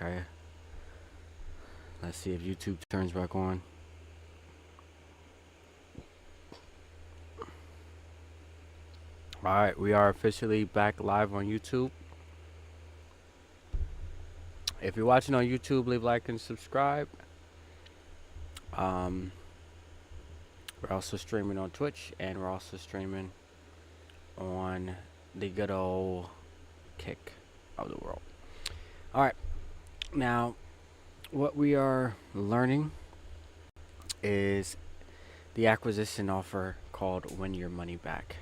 Okay. Let's see if YouTube turns back on. Alright, we are officially back live on YouTube. If you're watching on YouTube, leave a like and subscribe. We're also streaming on Twitch, and we're also streaming on the good old Kick of the world. Alright, now what we are learning is the acquisition offer called Win Your Money Back.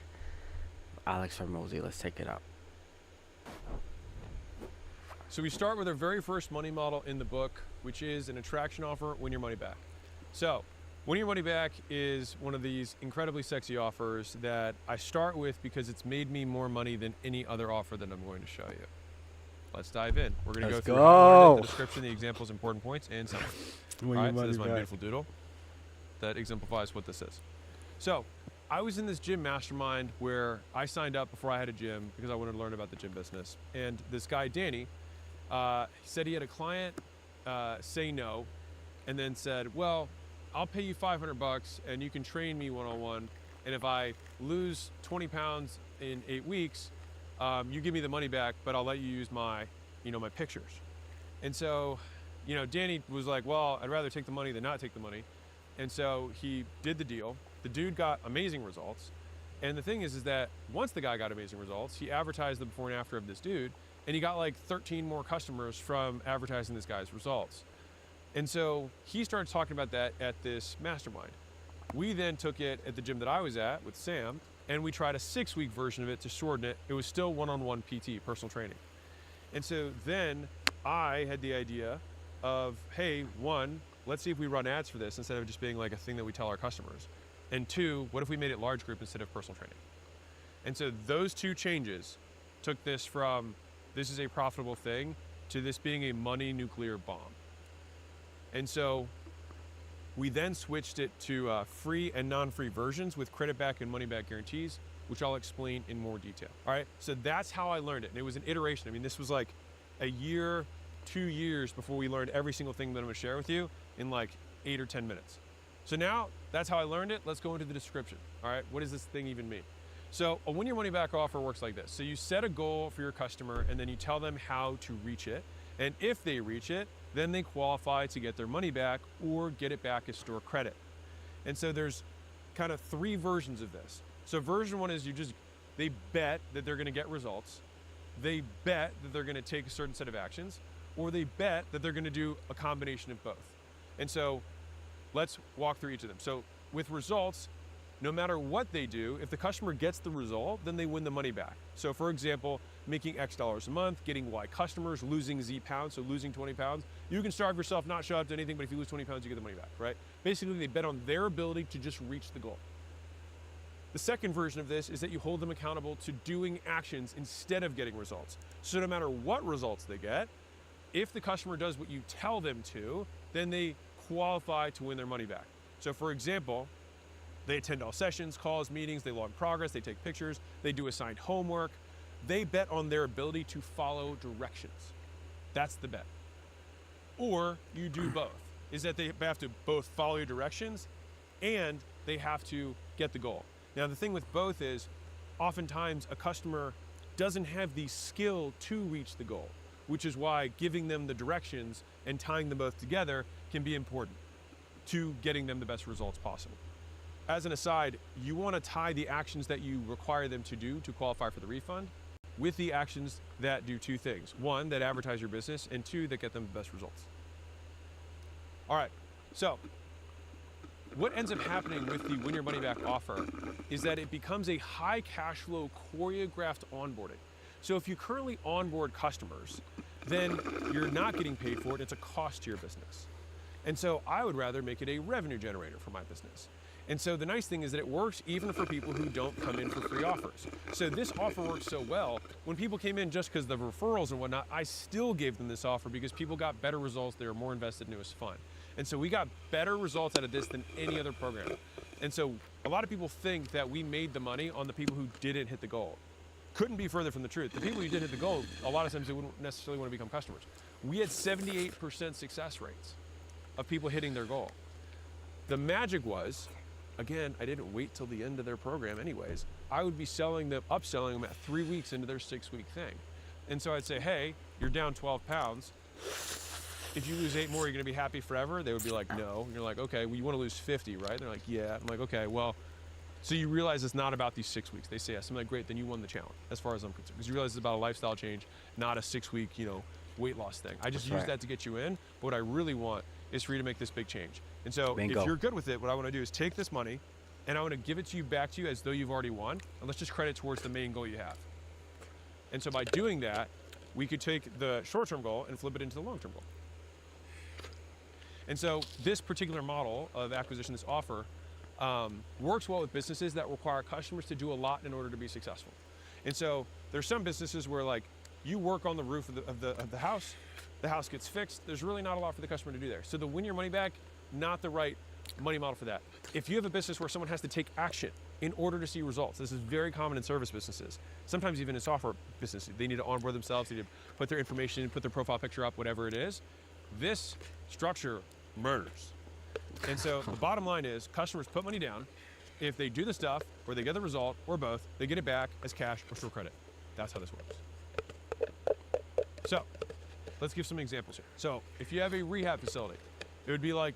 Alex Hormozy, let's take it up. So we start with our very first money model in the book, which is an attraction offer, win your money back. So win your money back is one of these incredibly sexy offers that I start with because it's made me more money than any other offer that I'm going to show you. Let's dive in. We're going to go through the description, the examples, important points, and summary. All right, so this is my beautiful doodle that exemplifies what this is. So I was in this gym mastermind where I signed up before I had a gym because I wanted to learn about the gym business. And this guy, Danny, said he had a client say no, and then said, well, I'll pay you $500 and you can train me one-on-one. And if I lose 20 pounds in 8 weeks, you give me the money back, but I'll let you use my, my pictures. And so, Danny was like, well, I'd rather take the money than not take the money. And so he did the deal. The dude got amazing results. And the thing is that once the guy got amazing results, he advertised the before and after of this dude, and he got like 13 more customers from advertising this guy's results. And so he started talking about that at this mastermind. We then took it at the gym that I was at with Sam, and we tried a 6-week version of it to shorten it. It was still one-on-one PT, personal training. And so then I had the idea of, hey, one, let's see if we run ads for this instead of just being like a thing that we tell our customers. And two, what if we made it large group instead of personal training? And so those two changes took this from this is a profitable thing to this being a money nuclear bomb. And so we then switched it to free and non-free versions with credit back and money back guarantees, which I'll explain in more detail. All right, so that's how I learned it. And it was an iteration. I mean, this was like a year, 2 years before we learned every single thing that I'm gonna share with you in like 8 or 10 minutes. So now that's how I learned it. Let's go into the description. All right, what does this thing even mean? So a win your money back offer works like this. So you set a goal for your customer and then you tell them how to reach it. And if they reach it, then they qualify to get their money back or get it back as store credit. And so there's kind of 3 versions of this. So version 1 is they bet that they're gonna get results. They bet that they're gonna take a certain set of actions, or they bet that they're gonna do a combination of both. And so let's walk through each of them. So with results, no matter what they do, if the customer gets the result, then they win the money back. So for example, making X dollars a month, getting Y customers, losing Z pounds, so losing 20 pounds. You can starve yourself, not show up to anything, but if you lose 20 pounds, you get the money back, right? Basically, they bet on their ability to just reach the goal. The second version of this is that you hold them accountable to doing actions instead of getting results. So no matter what results they get, if the customer does what you tell them to, then they qualify to win their money back. So for example, they attend all sessions, calls, meetings, they log progress, they take pictures, they do assigned homework. They bet on their ability to follow directions. That's the bet. Or you do both, is that they have to both follow your directions and they have to get the goal. Now the thing with both is oftentimes a customer doesn't have the skill to reach the goal, which is why giving them the directions and tying them both together can be important to getting them the best results possible. As an aside, you want to tie the actions that you require them to do to qualify for the refund with the actions that do 2 things. 1, that advertise your business, and 2, that get them the best results. All right, so what ends up happening with the win your money back offer is that it becomes a high cash flow choreographed onboarding. So if you currently onboard customers, then you're not getting paid for it, it's a cost to your business. And so I would rather make it a revenue generator for my business. And so the nice thing is that it works even for people who don't come in for free offers. So this offer works so well, when people came in just because of the referrals and whatnot, I still gave them this offer because people got better results, they were more invested and it was fun. And so we got better results out of this than any other program. And so a lot of people think that we made the money on the people who didn't hit the goal. couldn't be further from the truth. The people who did hit the goal, a lot of times they wouldn't necessarily want to become customers. We had 78% success rates of people hitting their goal. The magic was, again, I didn't wait till the end of their program anyways. I would be upselling them at 3 weeks into their 6-week thing. And so I'd say, hey, you're down 12 pounds. If you lose 8 more, you're gonna be happy forever? They would be like, no. And you're like, okay, well, you wanna lose 50, right? They're like, yeah. I'm like, okay, well, so you realize it's not about these 6 weeks. They say yes. I'm like, great, then you won the challenge, as far as I'm concerned. Because you realize it's about a lifestyle change, not a 6-week, weight loss thing. I just use that to get you in, but what I really want is for you to make this big change. And so Bingo. if you're good with it, what I wanna do is take this money and I wanna give it to you back to you as though you've already won, and let's just credit towards the main goal you have. And so by doing that, we could take the short-term goal and flip it into the long-term goal. And so this particular model of acquisition, this offer, works well with businesses that require customers to do a lot in order to be successful. And so there's some businesses where like you work on the roof of the house gets fixed, there's really not a lot for the customer to do there. So the win your money back, not the right money model for that. If you have a business where someone has to take action in order to see results, this is very common in service businesses, sometimes even in software businesses, they need to onboard themselves, they need to put their information in, put their profile picture up, whatever it is. This structure murders. And so the bottom line is customers put money down. If they do the stuff or they get the result or both, they get it back as cash or store credit. That's how this works. So let's give some examples here. So if you have a rehab facility, it would be like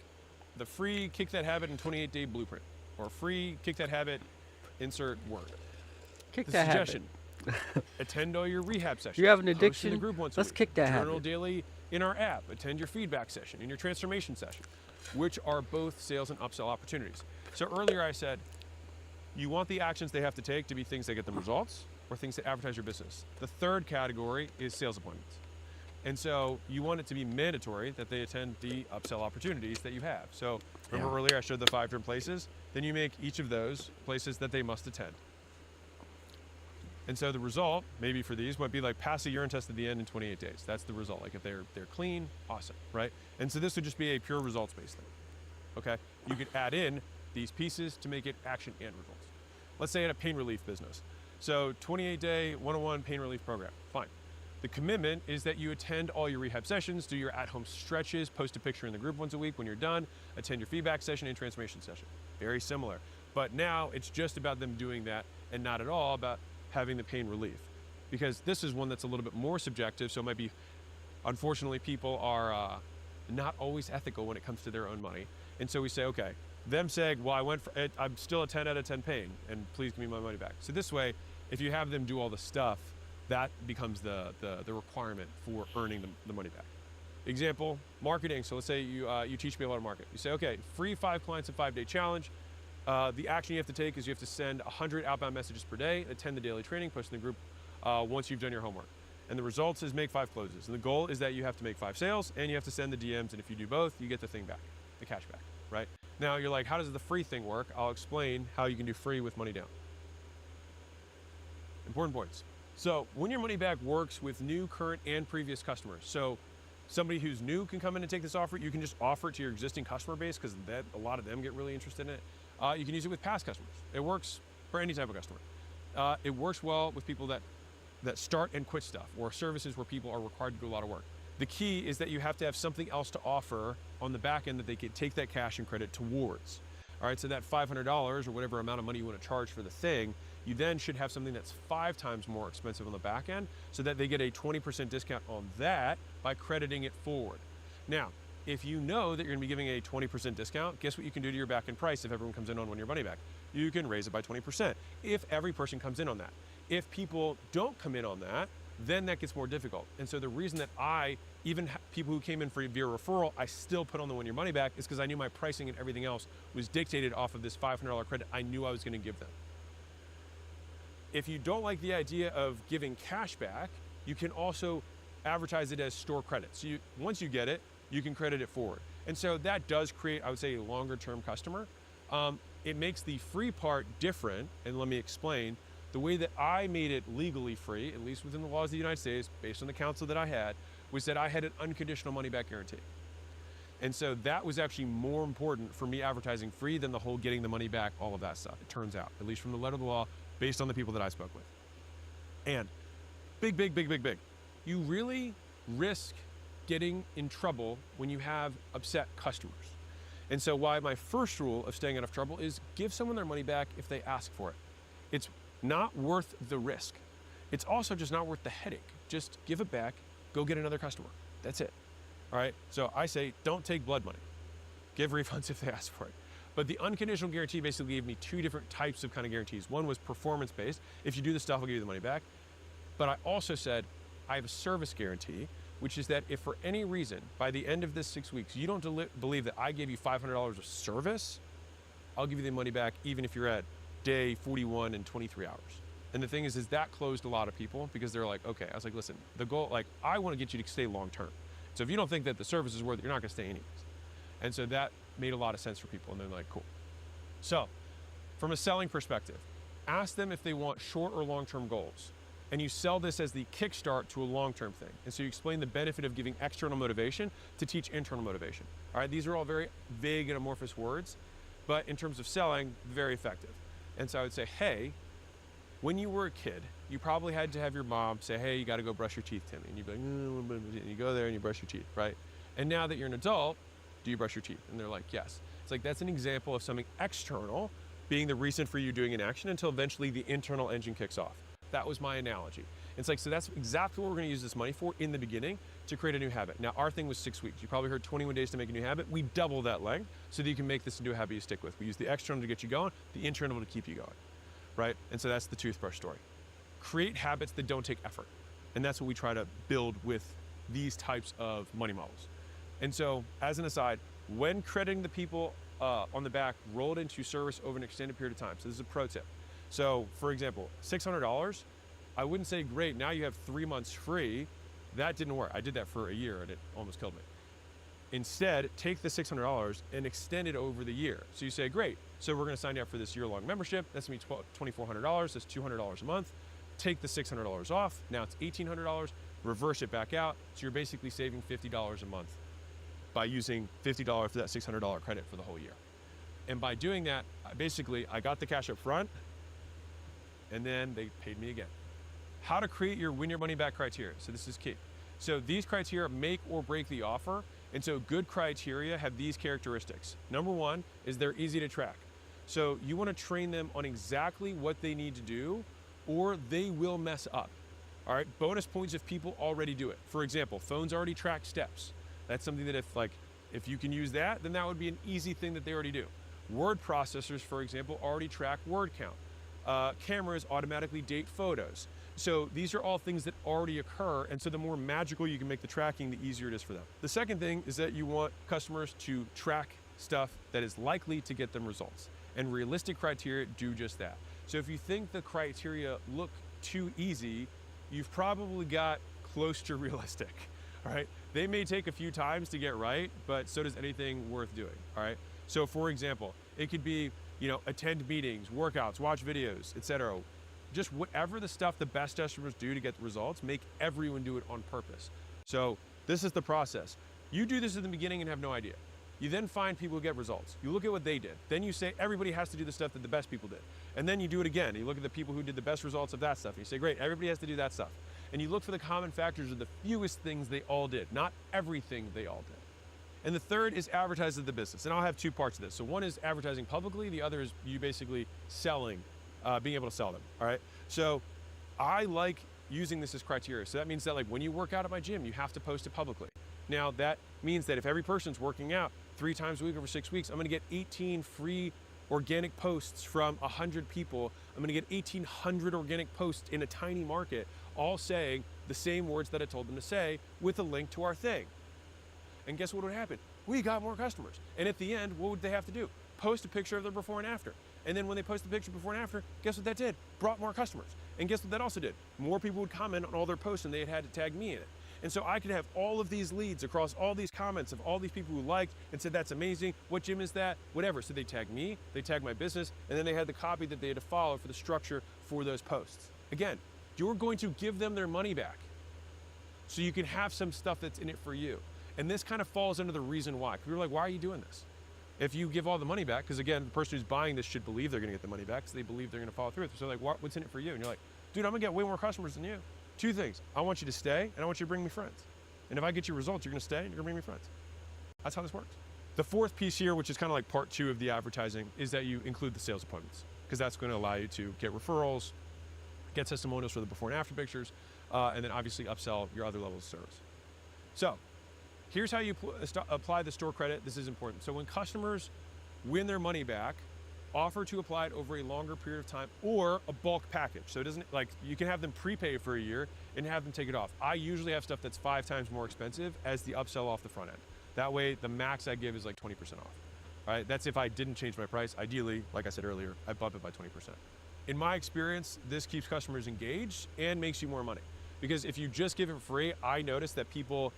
the free Kick That Habit in 28-day blueprint, or free Kick That Habit, insert word. Kick The that suggestion, habit. attend all your rehab sessions. You have an Post in addiction? the group once a Let's week. kick that Journal habit. daily in our app. Attend your feedback session and your transformation session, which are both sales and upsell opportunities. So earlier I said, you want the actions they have to take to be things that get them results or things that advertise your business. The third category is sales appointments. And so you want it to be mandatory that they attend the upsell opportunities that you have. So remember earlier I showed the 5 different places? Then you make each of those places that they must attend. And so the result, maybe for these, might be like pass a urine test at the end in 28 days. That's the result. Like if they're clean, awesome, right? And so this would just be a pure results-based thing, okay? You could add in these pieces to make it action and results. Let's say at a pain relief business. So 28-day one-on-one pain relief program, fine. The commitment is that you attend all your rehab sessions, do your at-home stretches, post a picture in the group once a week when you're done, attend your feedback session and transformation session. Very similar. But now it's just about them doing that and not at all about having the pain relief. Because this is one that's a little bit more subjective, so it might be, unfortunately, people are not always ethical when it comes to their own money. And so we say, okay, them saying, well, I'm still a 10 out of 10 paying, and please give me my money back. So this way, if you have them do all the stuff, that becomes the requirement for earning the money back. Example, marketing. So let's say you teach people how to market. You say, okay, free 5 clients in 5-day challenge. The action you have to take is you have to send 100 outbound messages per day, attend the daily training, post in the group once you've done your homework. And the results is make 5 closes. And the goal is that you have to make 5 sales and you have to send the DMs. And if you do both, you get the thing back, the cash back, right? Now you're like, how does the free thing work? I'll explain how you can do free with money down. Important points. So when your money back works with new, current, and previous customers. So somebody who's new can come in and take this offer. You can just offer it to your existing customer base because a lot of them get really interested in it. You can use it with past customers. It works for any type of customer. It works well with people that start and quit stuff, or services where people are required to do a lot of work. The key is that you have to have something else to offer on the back end that they can take that cash and credit towards. All right, so that $500 or whatever amount of money you want to charge for the thing, you then should have something that's 5 times more expensive on the back end so that they get a 20% discount on that by crediting it forward. Now, if you know that you're gonna be giving a 20% discount, guess what you can do to your back end price if everyone comes in on your money back? You can raise it by 20% if every person comes in on that. If people don't come in on that, then that gets more difficult. And so the reason that people who came in via referral, I still put on the 1 year money back is because I knew my pricing and everything else was dictated off of this $500 credit I knew I was gonna give them. If you don't like the idea of giving cash back, you can also advertise it as store credit. So once you get it, you can credit it forward. And so that does create, I would say, a longer term customer. It makes the free part different, and let me explain. The way that I made it legally free, at least within the laws of the United States, based on the counsel that I had, was that I had an unconditional money back guarantee. And so that was actually more important for me advertising free than the whole getting the money back, all of that stuff, it turns out, at least from the letter of the law, based on the people that I spoke with. And big, big, big, big, big. You really risk getting in trouble when you have upset customers. And so why my first rule of staying out of trouble is give someone their money back if they ask for it. It's not worth the risk. It's also just not worth the headache. Just give it back, go get another customer. That's it. All right. So I say, don't take blood money. Give refunds if they ask for it. But the unconditional guarantee basically gave me two different types of kind of guarantees. One was performance-based. If you do the stuff, I'll give you the money back. But I also said, I have a service guarantee, which is that if for any reason, by the end of this 6 weeks, you don't believe that I gave you $500 of service, I'll give you the money back even if you're at day 41 and 23 hours. And the thing is that closed a lot of people because they're like, okay, I was like, listen, the goal, like, I want to get you to stay long-term. So if you don't think that the service is worth it, you're not going to stay anyways. And so that made a lot of sense for people. And they're like, cool. So from a selling perspective, ask them if they want short or long-term goals. And you sell this as the kickstart to a long-term thing. And so you explain the benefit of giving external motivation to teach internal motivation. All right, these are all very vague and amorphous words, but in terms of selling, very effective. And so I would say, hey, when you were a kid, you probably had to have your mom say, hey, you got to go brush your teeth, Timmy. And you'd be like, and you go there and you brush your teeth, right? And now that you're an adult, do you brush your teeth? And they're like, yes. It's like, that's an example of something external being the reason for you doing an action until eventually the internal engine kicks off. That was my analogy. It's like, so that's exactly what we're going to use this money for in the beginning to create a new habit. Now, our thing was 6 weeks. You probably heard 21 days to make a new habit. We double that length so that you can make this into a habit you stick with. We use the external to get you going, the internal to keep you going, right? And so that's the toothbrush story. Create habits that don't take effort. And that's what we try to build with these types of money models. And so, as an aside, when crediting the people on the back, roll it into service over an extended period of time. So this is a pro tip. So, for example, $600, I wouldn't say, great, now you have 3 months free. That didn't work. I did that for a year and it almost killed me. Instead, take the $600 and extend it over the year. So you say, great, so we're going to sign you up for this year-long membership. That's going to be $2,400. That's $200 a month. Take the $600 off. Now it's $1,800. Reverse it back out. So you're basically saving $50 a month by using $50 for that $600 credit for the whole year. And by doing that, I got the cash up front, and then they paid me again. How to create your win your money back criteria. So this is key. So these criteria make or break the offer. And so good criteria have these characteristics. Number one is they're easy to track. So you want to train them on exactly what they need to do, or they will mess up. All right, bonus points if people already do it. For example, phones already track steps. That's something that if you can use that, then that would be an easy thing that they already do. Word processors, for example, already track word count. Cameras automatically date photos. So these are all things that already occur, and so the more magical you can make the tracking, the easier it is for them. The second thing is that you want customers to track stuff that is likely to get them results, and realistic criteria do just that. So if you think the criteria look too easy, you've probably got close to realistic, all right? They may take a few times to get right, but so does anything worth doing, all right? So for example, it could be, attend meetings, workouts, watch videos, etc. Just whatever the stuff the best customers do to get the results, make everyone do it on purpose. So this is the process. You do this in the beginning and have no idea. You then find people who get results. You look at what they did. Then you say, everybody has to do the stuff that the best people did. And then you do it again. You look at the people who did the best results of that stuff. And you say, great, everybody has to do that stuff. And you look for the common factors of the fewest things they all did, not everything they all did. And the third is advertise the business. And I'll have two parts of this. So one is advertising publicly. The other is you basically selling, being able to sell them, all right? So I like using this as criteria. So that means that when you work out at my gym, you have to post it publicly. Now that means that if every person's working out 3 times a week over 6 weeks, I'm gonna get 18 free organic posts from 100 people. I'm gonna get 1,800 organic posts in a tiny market, all saying the same words that I told them to say with a link to our thing. And guess what would happen? We got more customers. And at the end, what would they have to do? Post a picture of their before and after. And then when they post the picture before and after, guess what that did? Brought more customers. And guess what that also did? More people would comment on all their posts and they had to tag me in it. And so I could have all of these leads across all these comments of all these people who liked and said, that's amazing. What gym is that? Whatever. So they tagged me, they tagged my business, and then they had the copy that they had to follow for the structure for those posts. Again, you're going to give them their money back so you can have some stuff that's in it for you. And this kind of falls under the reason why. People are like, why are you doing this? If you give all the money back, because again, the person who's buying this should believe they're going to get the money back because they believe they're going to follow through with it. So like, what's in it for you? And you're like, dude, I'm gonna get way more customers than you. Two things, I want you to stay and I want you to bring me friends. And if I get you results, you're gonna stay and you're gonna bring me friends. That's how this works. The fourth piece here, which is kind of like part 2 of the advertising, is that you include the sales appointments, because that's gonna allow you to get referrals, get testimonials for the before and after pictures, and then obviously upsell your other levels of service. So here's how you apply the store credit. This is important. So when customers win their money back, offer to apply it over a longer period of time or a bulk package. So it doesn't, like, you can have them prepay for a year and have them take it off. I usually have stuff that's 5 times more expensive as the upsell off the front end. That way the max I give is like 20% off. All right, that's if I didn't change my price. Ideally, like I said earlier, I bump it by 20%. In my experience, this keeps customers engaged and makes you more money. Because if you just give it free, I noticed that people,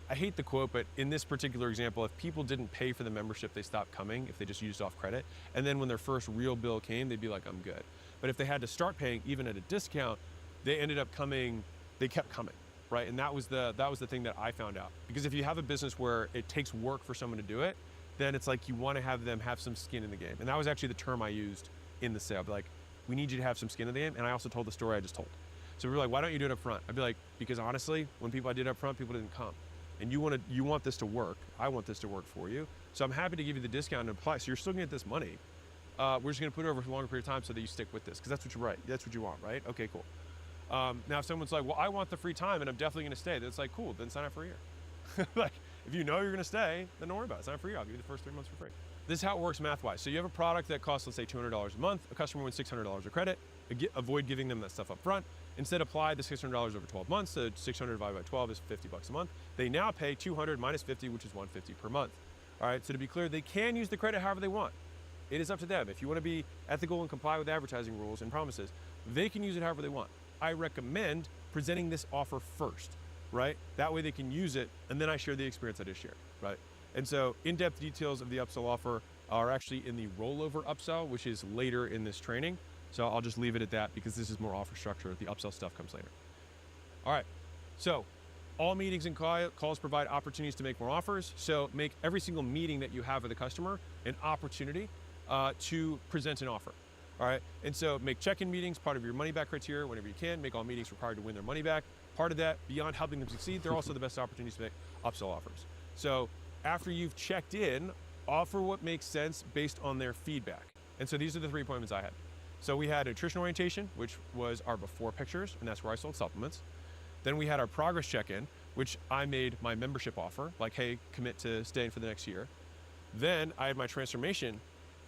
I hate the quote, but in this particular example, if people didn't pay for the membership, they stopped coming if they just used off credit. And then when their first real bill came, they'd be like, I'm good. But if they had to start paying, even at a discount, they ended up coming, they kept coming, right? And that was the thing that I found out. Because if you have a business where it takes work for someone to do it, then it's like you want to have them have some skin in the game. And that was actually the term I used in the sale. I'd be like, we need you to have some skin in the game. And I also told the story I just told. So we were like, why don't you do it up front? I'd be like, because honestly, when I did it up front, people didn't come. And you want this to work. I want this to work for you. So I'm happy to give you the discount and apply. So you're still gonna get this money. We're just gonna put it over for a longer period of time so that you stick with this, because that's what you're right. That's what you want, right? Okay, cool. Now if someone's like, well, I want the free time and I'm definitely gonna stay, then it's like, cool, then sign up for a year. Like, if you know you're gonna stay, then don't worry about it. Sign up for a year. I'll give you the first 3 months for free. This is how it works math-wise. So you have a product that costs, let's say, $200 a month. A customer wins $600 of credit. Avoid giving them that stuff up front. Instead, apply the $600 over 12 months. So 600 divided by 12 is $50 a month. They now pay 200 minus 50, which is $150 per month. All right, so to be clear, they can use the credit however they want. It is up to them. If you want to be ethical and comply with advertising rules and promises, they can use it however they want. I recommend presenting this offer first, right? That way they can use it, and then I share the experience I just shared, right? And so in-depth details of the upsell offer are actually in the rollover upsell, which is later in this training. So I'll just leave it at that because this is more offer structure. The upsell stuff comes later. All right, so all meetings and calls provide opportunities to make more offers. So make every single meeting that you have with a customer an opportunity to present an offer. All right, and so make check-in meetings part of your money back criteria whenever you can. Make all meetings required to win their money back. Part of that, beyond helping them succeed, they're also the best opportunities to make upsell offers. So after you've checked in, offer what makes sense based on their feedback. And so these are the 3 appointments I had. So we had nutrition orientation, which was our before pictures, and that's where I sold supplements. Then we had our progress check-in, which I made my membership offer, like, hey, commit to staying for the next year. Then I had my transformation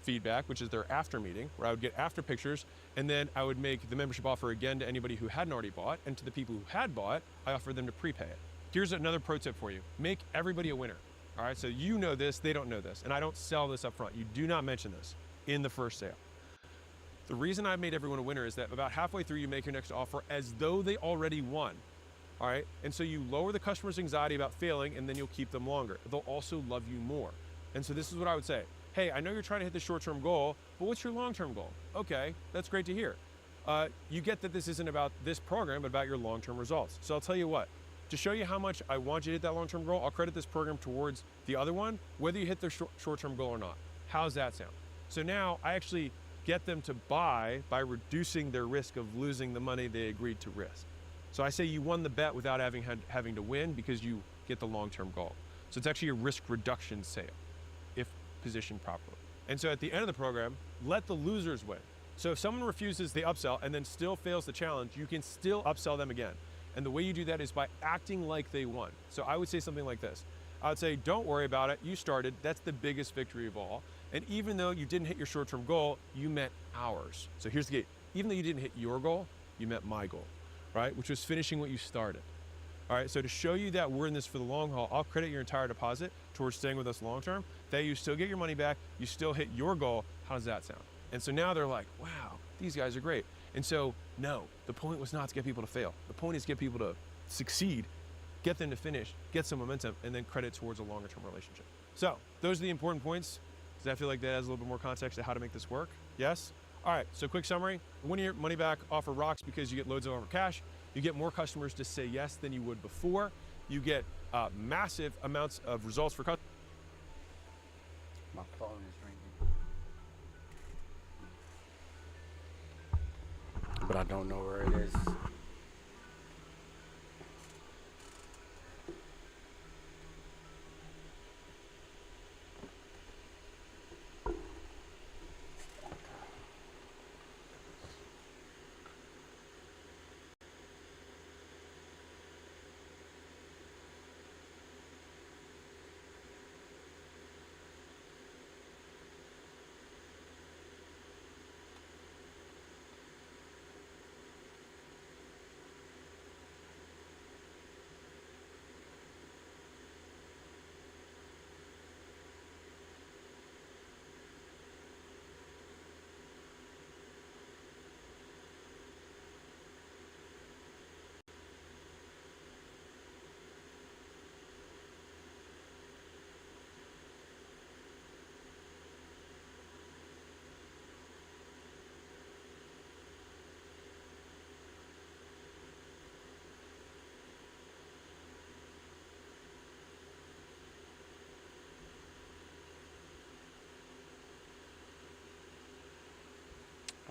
feedback, which is their after meeting, where I would get after pictures, and then I would make the membership offer again to anybody who hadn't already bought, and to the people who had bought, I offered them to prepay it. Here's another pro tip for you. Make everybody a winner. All right, so you know this, they don't know this, and I don't sell this up front. You do not mention this in the first sale. The reason I've made everyone a winner is that about halfway through you make your next offer as though they already won. All right, and so you lower the customer's anxiety about failing, and then you'll keep them longer. They'll also love you more. And so this is what I would say. Hey, I know you're trying to hit the short-term goal, but what's your long-term goal? Okay, that's great to hear. You get that this isn't about this program, but about your long-term results. So I'll tell you what, to show you how much I want you to hit that long-term goal, I'll credit this program towards the other one, whether you hit the short-term goal or not. How's that sound? So now I actually get them to buy by reducing their risk of losing the money they agreed to risk. So I say you won the bet without having to win because you get the long-term goal. So it's actually a risk reduction sale if positioned properly. And so at the end of the program, let the losers win. So if someone refuses the upsell and then still fails the challenge, you can still upsell them again. And the way you do that is by acting like they won. So I would say something like this. I would say, don't worry about it. You started. That's the biggest victory of all. And even though you didn't hit your short-term goal, you met ours. So here's the gate. Even though you didn't hit your goal, you met my goal, right? Which was finishing what you started. All right, so to show you that we're in this for the long haul, I'll credit your entire deposit towards staying with us long-term, that you still get your money back, you still hit your goal. How does that sound? And so now they're like, wow, these guys are great. And so, no, the point was not to get people to fail. The point is to get people to succeed, get them to finish, get some momentum, and then credit towards a longer-term relationship. So those are the important points. Does that feel like that adds a little bit more context to how to make this work? Yes? All right, so quick summary. One year money back offer rocks because you get loads of offer cash. You get more customers to say yes than you would before. You get massive amounts of results for customers. My phone is ringing. but I don't know where it is.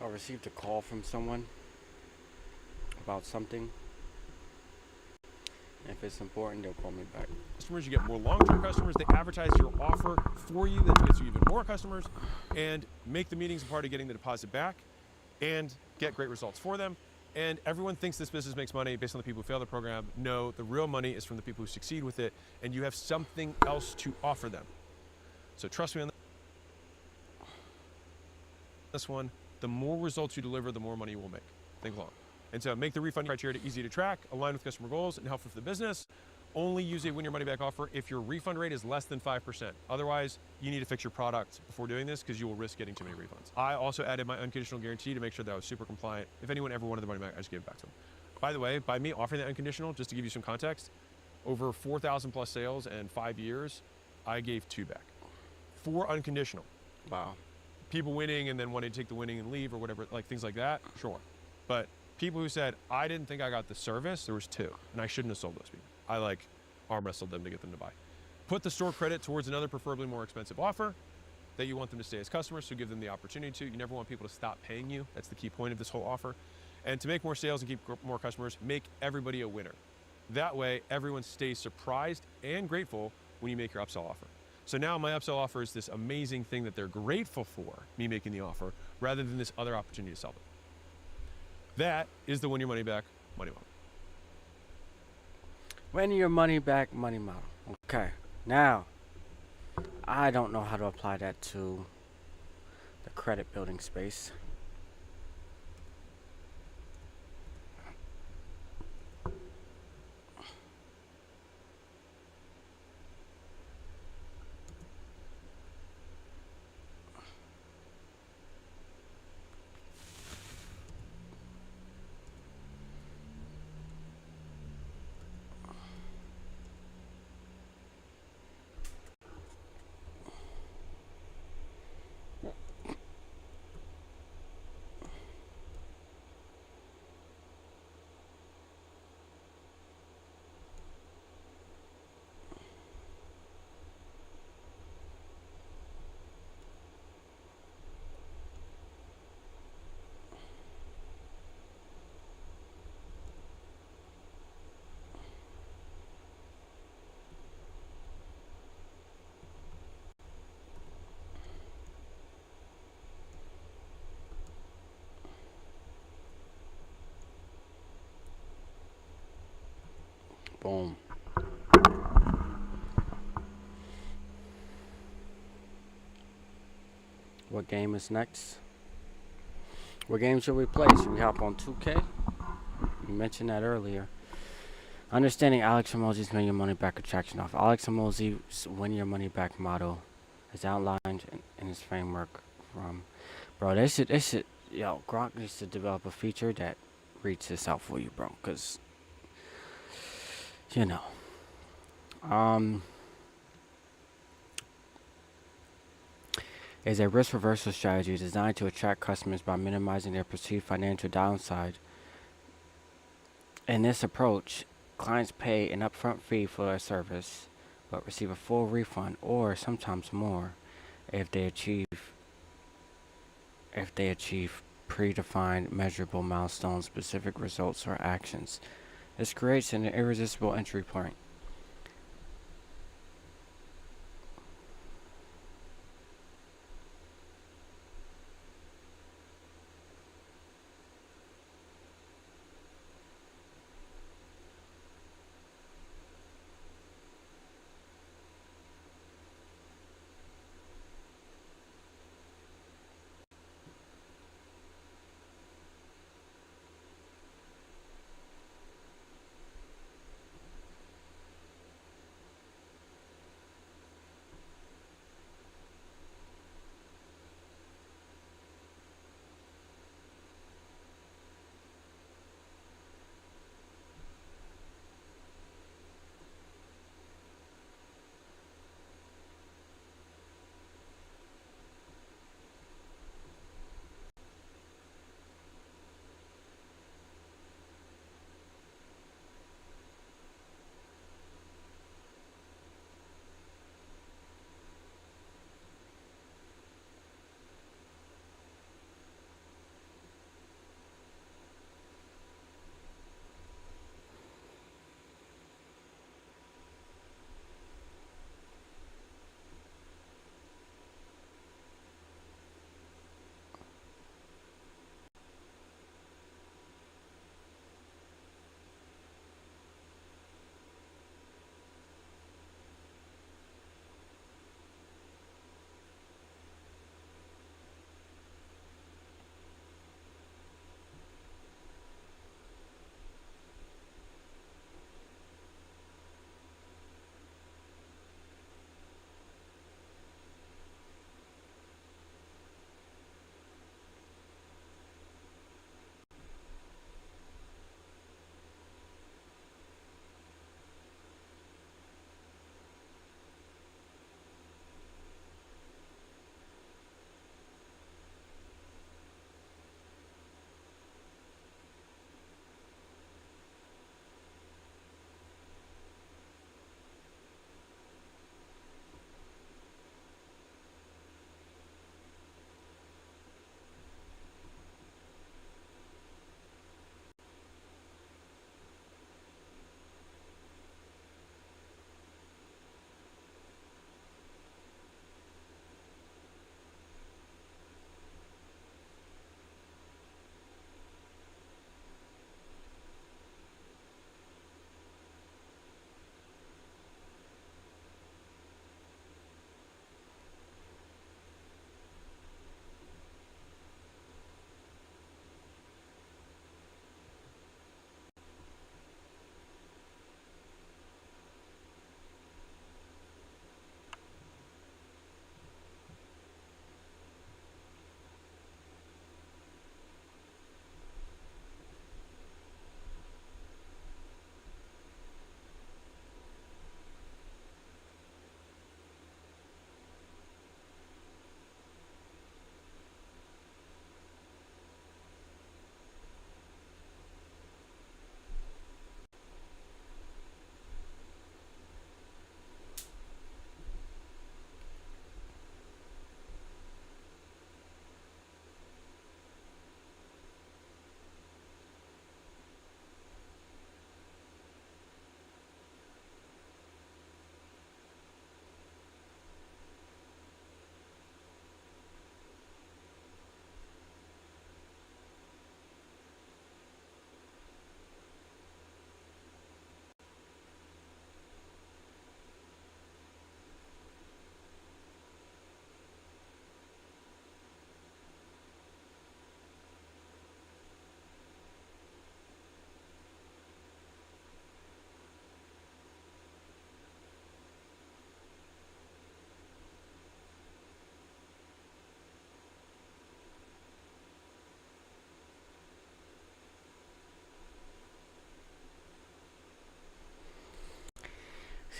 I received a call from someone about something. If it's important, they'll call me back. Customers, you get more long-term customers. They advertise your offer for you. That gets you even more customers, and make the meetings a part of getting the deposit back, and get great results for them. And everyone thinks this business makes money based on the people who fail the program. No, the real money is from the people who succeed with it, and you have something else to offer them. So trust me on this one. The more results you deliver, the more money you will make. Think long. And so make the refund criteria easy to track, align with customer goals, and helpful for the business. Only use a win your money back offer if your refund rate is less than 5%. Otherwise, you need to fix your product before doing this because you will risk getting too many refunds. I also added my unconditional guarantee to make sure that I was super compliant. If anyone ever wanted the money back, I just gave it back to them. By the way, by me offering that unconditional, just to give you some context, over 4,000 plus sales and 5 years, I gave 2 back. 4 unconditional. Wow. People winning and then wanting to take the winning and leave or whatever, like things like that, sure. But people who said, I didn't think I got the service, there was 2, and I shouldn't have sold those people. I arm wrestled them to get them to buy. Put the store credit towards another preferably more expensive offer that you want them to stay as customers, so give them the opportunity to. You never want people to stop paying you. That's the key point of this whole offer. And to make more sales and keep more customers, make everybody a winner. That way, everyone stays surprised and grateful when you make your upsell offer. So now my upsell offer is this amazing thing that they're grateful for, me making the offer, rather than this other opportunity to sell them. That is the win your money back money model. Win your money back money model. Okay. Now, I don't know how to apply that to the credit building space. Boom. What game is next? What game should we play? Should we hop on 2K? You mentioned that earlier. Understanding Alex Hormozi's Win Your Money Back attraction offer. Alex Hormozi's Win Your Money Back model is outlined in his framework from... Bro, they should, yo, Gronk needs to develop a feature that reads this out for you, bro, because, you know. Is a risk reversal strategy designed to attract customers by minimizing their perceived financial downside. In this approach, clients pay an upfront fee for a service, but receive a full refund or sometimes more if they achieve predefined, measurable milestones, specific results, or actions. This creates an irresistible entry point.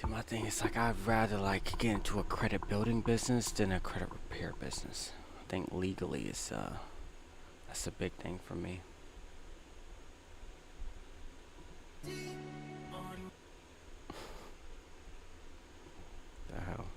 See, my thing is like I'd rather like get into a credit building business than a credit repair business. I think legally is that's a big thing for me. The hell.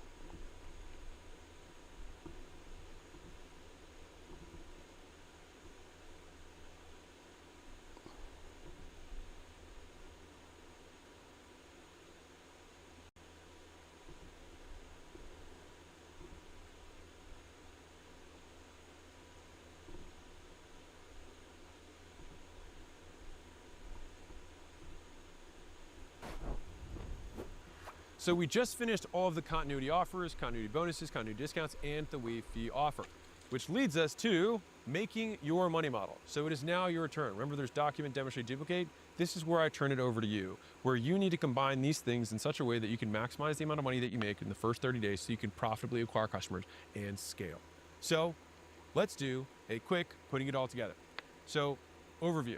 So we just finished all of the continuity offers, continuity bonuses, continuity discounts, and the waive fee offer, which leads us to making your money model. So it is now your turn. Remember, there's document, demonstrate, duplicate. This is where I turn it over to you, where you need to combine these things in such a way that you can maximize the amount of money that you make in the first 30 days so you can profitably acquire customers and scale. So let's do a quick putting it all together. So overview,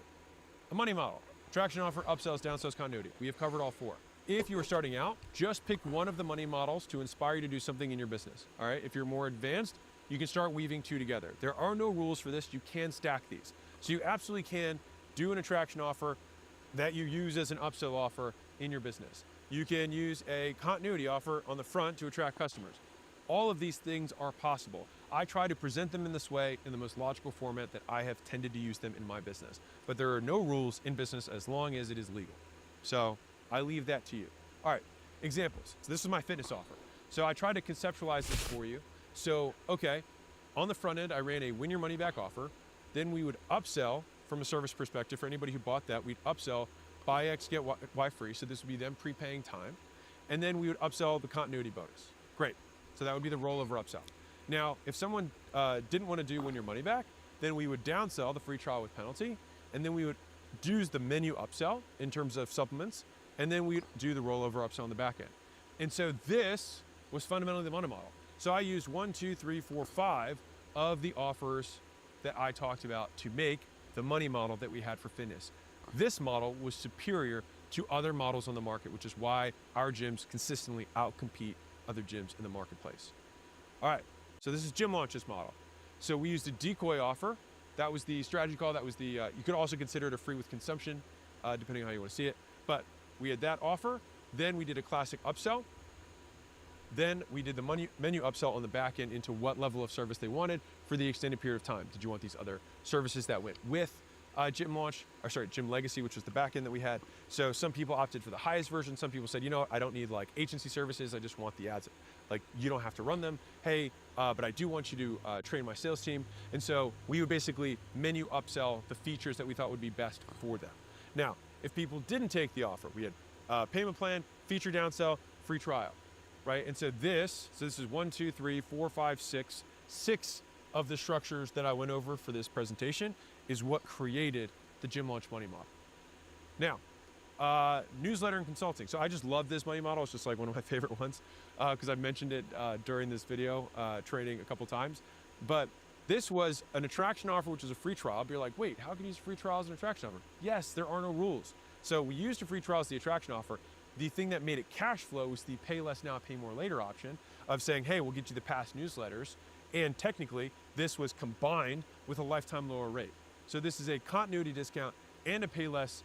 a money model, attraction offer, upsells, downsells, continuity. We have covered all 4. If you are starting out, just pick one of the money models to inspire you to do something in your business. All right, if you're more advanced, you can start weaving 2 together. There are no rules for this. You can stack these. So you absolutely can do an attraction offer that you use as an upsell offer in your business. You can use a continuity offer on the front to attract customers. All of these things are possible. I try to present them in this way in the most logical format that I have tended to use them in my business. But there are no rules in business as long as it is legal. So I leave that to you. All right, examples. So this is my fitness offer. So I tried to conceptualize this for you. So, okay, on the front end, I ran a win your money back offer. Then we would upsell from a service perspective. For anybody who bought that, we'd upsell buy X, get Y free. So this would be them prepaying time. And then we would upsell the continuity bonus. Great. So that would be the rollover upsell. Now, if someone didn't want to do win your money back, then we would downsell the free trial with penalty. And then we would do the menu upsell in terms of supplements. And then we'd do the rollover upsell on the back end. And so this was fundamentally the money model. So I used 1, 2, 3, 4, 5 of the offers that I talked about to make the money model that we had for fitness. This model was superior to other models on the market, which is why our gyms consistently outcompete other gyms in the marketplace. All right, so this is Gym Launch's model. So we used a decoy offer. That was the strategy call. That was the, you could also consider it a free with consumption, depending on how you want to see it. But we had that offer. Then we did a classic upsell. Then we did the menu upsell on the back end into what level of service they wanted for the extended period of time. Did you want these other services that went with Gym Legacy, which was the back end that we had. So some people opted for the highest version. Some people said, you know, I don't need like agency services. I just want the ads. Like you don't have to run them. Hey, but I do want you to train my sales team. And so we would basically menu upsell the features that we thought would be best for them. Now, if people didn't take the offer, we had payment plan, feature downsell, free trial. Right, and so this is 1, 2, 3, 4, 5, 6. 6 of the structures that I went over for this presentation is what created the Gym Launch money model. Now, newsletter and consulting. So I just love this money model. It's just like one of my favorite ones because I've mentioned it during this video training a couple times. But this was an attraction offer, which is a free trial. But you're like, wait, how can you use free trial as an attraction offer? Yes, there are no rules. So we used a free trial as the attraction offer. The thing that made it cash flow was the pay less now, pay more later option of saying, hey, we'll get you the past newsletters. And technically, this was combined with a lifetime lower rate. So this is a continuity discount and a pay less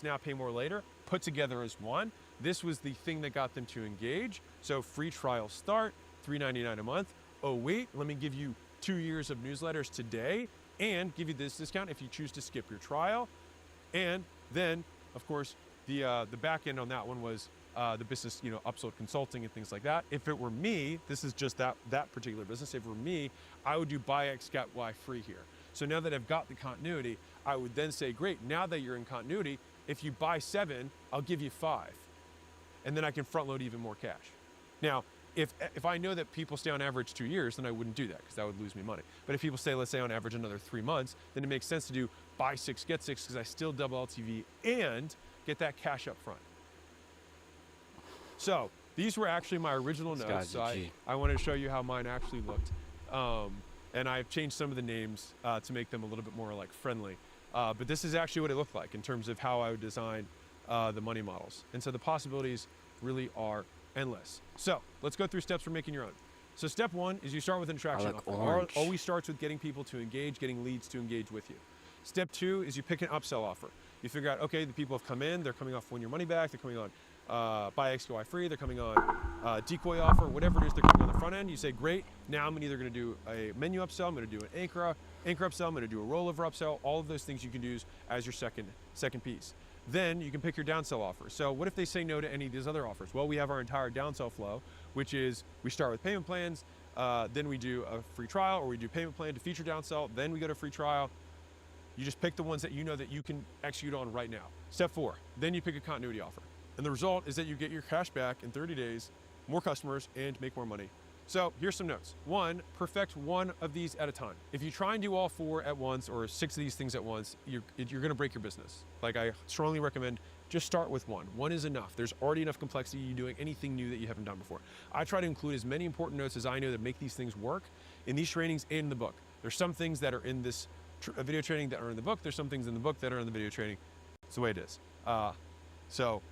now, pay more later put together as one. This was the thing that got them to engage. So free trial start, $3.99 a month. Oh, wait, let me give you 2 years of newsletters today and give you this discount if you choose to skip your trial. And then, of course, the back end on that one was the business, upsold consulting and things like that. If it were me, this is just that particular business. If it were me, I would do buy X, get Y free here. So now that I've got the continuity, I would then say, great, now that you're in continuity, if you buy 7, I'll give you 5. And then I can front load even more cash. Now, if I know that people stay on average 2 years, then I wouldn't do that because that would lose me money. But if people stay, let's say on average another 3 months, then it makes sense to do buy 6, get 6 because I still double LTV and get that cash up front. So these were actually my original notes. So I wanted to show you how mine actually looked. And I've changed some of the names to make them a little bit more like friendly. But this is actually what it looked like in terms of how I would design the money models. And so the possibilities really are endless. So let's go through steps for making your own. So step 1 is you start with an attraction offer. Always starts with getting people to engage, getting leads to engage with you. Step 2 is you pick an upsell offer. You figure out, okay, the people have come in, they're coming off win your money back, they're coming on buy X, get Y free, they're coming on decoy offer, whatever it is they're coming on the front end. You say, great, now I'm either going to do a menu upsell, I'm going to do an anchor upsell, I'm going to do a rollover upsell. All of those things you can use as your second piece. Then you can pick your downsell offer. So what if they say no to any of these other offers? Well, we have our entire downsell flow, which is we start with payment plans, then we do a free trial, or we do payment plan to feature downsell, then we go to free trial. You just pick the ones that you know that you can execute on right now. Step 4, then you pick a continuity offer. And the result is that you get your cash back in 30 days, more customers, and make more money. So here's some notes. 1, perfect one of these at a time. If you try and do all 4 at once or 6 of these things at once, you're gonna break your business. Like, I strongly recommend just start with 1. 1 is enough. There's already enough complexity you doing anything new that you haven't done before. I try to include as many important notes as I know that make these things work in these trainings and in the book. There's some things that are in this video training that are in the book. There's some things in the book that are in the video training. It's the way it is. So